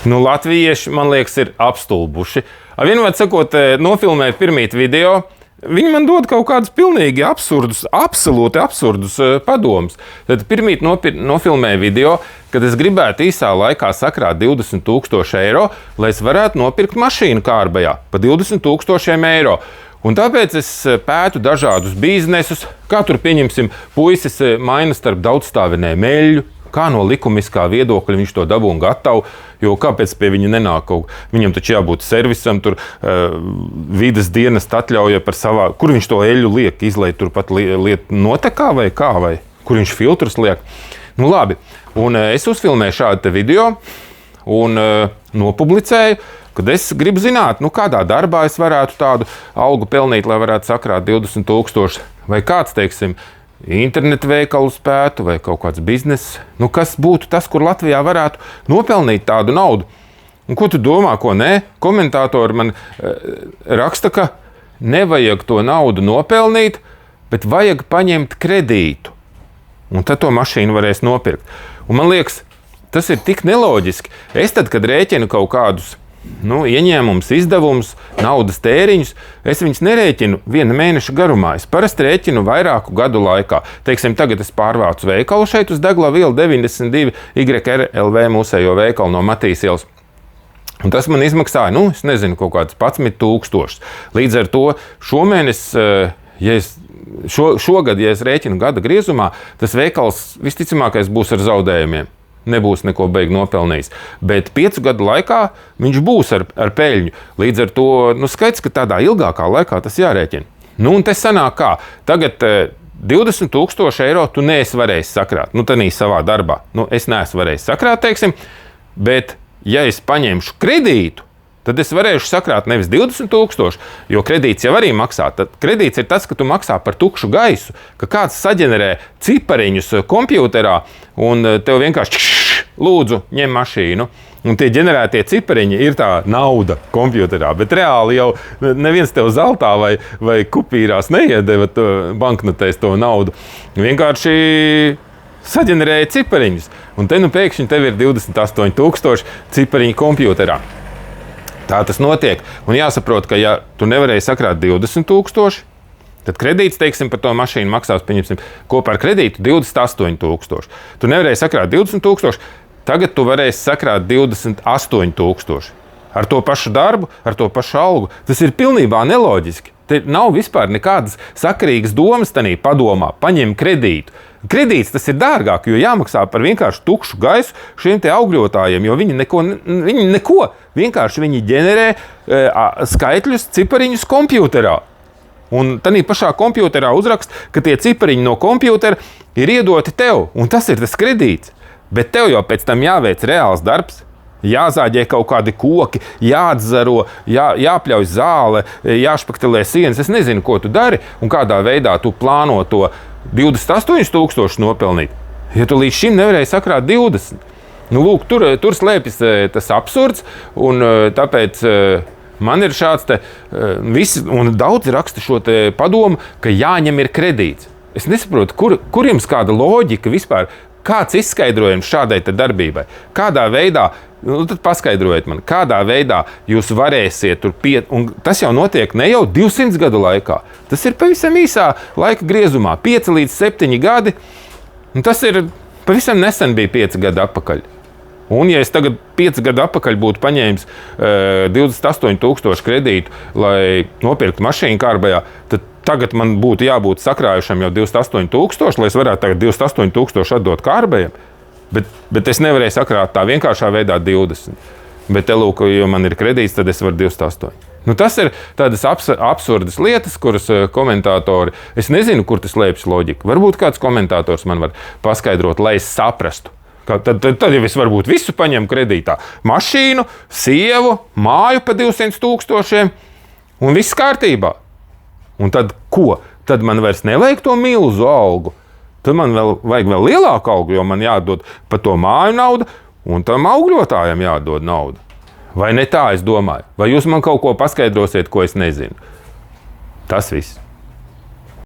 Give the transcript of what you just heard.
Nu, latvieši, man liekas, ir apstulbuši. Vienmēr sakot, nofilmēt pirmīt video, viņi man dod kaut kādus pilnīgi absurdus, absolūti absurdus padomus. Tad pirmīt nofilmēju video, kad es gribētu īsā laikā sakrāt 20,000 eiro, lai es varētu nopirkt mašīnu Kārbajā pa 20,000 eiro. Un tāpēc es pētu dažādus biznesus, kā tur pieņemsim, puisis maina starp daudzstāvenēm eļļu, kā no likumiskā viedokļa viņš to dabū un gatavu, jo kāpēc pie viņa nenāk kaut kā. Viņam taču jābūt servisam, tur vides dienesta atļauja par savā, kur viņš to eļļu liek, izlaiž turpat lietu notekā vai kā, vai kur viņš filtrus liek. Nu labi, un es uzfilmēju šādu te video un nopublicēju, kad es gribu zināt, nu kādā darbā es varētu tādu algu pelnīt, lai varētu sakrāt 20,000, vai kāds, teiksim, internetu veikalu spētu vai kaut kāds bizness. Nu, kas būtu tas, kur Latvijā varētu nopelnīt tādu naudu? Un ko tu domā, ko nē? Komentātori man raksta, ka nevajag to naudu nopelnīt, bet vajag paņemt kredītu. Un tad to mašīnu varēs nopirkt. Un man liekas, tas ir tik neloģiski. Es tad, kad rēķinu kaut kādus ieņēmumus, izdevumus, naudas tēriņus, es viņus nerēķinu viena mēneša garumā. Es parasti rēķinu vairāku gadu laikā. Teiksim, tagad es pārvācu veikalu šeit uz Degla ielu 92 YRLV mūsējo veikalu no Matīs ielas. Un tas man izmaksāja, es nezinu, kaut kāds 11,000. Līdz ar to šomēnes, šogad, ja es rēķinu gada griezumā, tas veikals visticamākais būs ar zaudējumiem. Nebūs neko beig nopelnījis. Bet 5 gadu laikā viņš būs ar peļņu. Līdz ar to, skaidrs, ka tādā ilgākā laikā tas jārēķina. Un te sanāk kā, tagad 20,000 eiro tu neesi varējis sakrāt. Tanī savā darbā. Es neesmu varējis sakrāt, teiksim, bet ja es paņemšu kredītu, tad es varēšu sakrāt nevis 20,000, jo kredīts jau arī maksā. Tad kredīts ir tas, ka tu maksā par tukšu gaisu, ka kāds saģenerē cipariņus kompjuterā un tev vienkārši lūdzu, ņem mašīnu. Un tie ģenerētie cipariņi ir tā nauda kompjuterā, bet reāli jau neviens tev zeltā vai kupīrās neiedeva banknotēs to naudu. Vienkārši saģenerēja cipariņus. Un te pēkšņi tev ir 28,000 cipariņu kompjuterā. Tā tas notiek. Un jāsaprot, ka ja tu nevarēji sakrāt 20,000, tad kredīts, teiksim, par to mašīnu maksās, pieņemsim, kopā ar kredītu 28,000. Tu nevarēji sakrāt 20,000, tagad tu varēsi sakrāt 28,000. Ar to pašu darbu, ar to pašu algu. Tas ir pilnībā neloģiski. Te nav vispār nekādas sakarīgas domas tanī padomā. Paņem kredītu. Kredīts tas ir dārgāk, jo jāmaksā par vienkārši tukšu gaisu šiem te augļotājiem, jo viņi neko vienkārši viņi ģenerē skaitļus, cipariņus kompjuterā. Un tanī pašā kompjuterā uzrakst, ka tie cipariņi no kompjutera ir iedoti tev, un tas ir tas kredīts. Bet tev jau pēc tam jāveic reāls darbs. Jāzāģē kaut kādi koki, jāatzaro, jāpļauj zāle, jāšpaktelē sienas. Es nezinu, ko tu dari un kādā veidā tu plāno to 28,000 nopelnīt. Ja tu līdz šim nevarēji sakrāt 20. Lūk, tur slēpjas tas absurds, un tāpēc man ir šāds te visi, un daudzi raksta šo te padomu, ka jāņem ir kredīts. Es nesaprotu, kur jums kāda loģika vispār, kāds izskaidrojums šādai te darbībai? Kādā veidā, tad paskaidrojiet man, kādā veidā jūs varēsiet tur un tas jau notiek ne jau 200 gadu laikā. Tas ir pavisam īsā laika griezumā, 5 līdz 7 gadi, un tas ir pavisam nesen bija 5 gadi atpakaļ. Un ja es tagad 5 gadu atpakaļ būtu paņēmis 28,000 kredītu, lai nopirktu mašīnu Kārbajā, tad tagad man būtu jābūt sakrājušam jau 28,000, lai es varētu tagad 28,000 atdot Kārbajam. Bet es nevarēju sakrāt tā vienkāršā veidā 20. Bet te lūk, jo man ir kredīts, tad es varu 28. Tas ir tādas absurdas lietas, kuras komentātori, es nezinu, kur tas slēpjas loģika. Varbūt kāds komentātors man var paskaidrot, lai es saprastu. Tad jau es varbūt visu paņemu kredītā. Mašīnu, sievu, māju pa 200,000 un viss kārtībā. Un tad ko? Tad man vairs nevajag to milzu algu. Tad man vajag vēl lielāku algu, jo man jādod par to māju naudu un tam augļotājam jādod naudu. Vai ne tā es domāju? Vai jūs man kaut ko paskaidrosiet, ko es nezinu? Tas viss.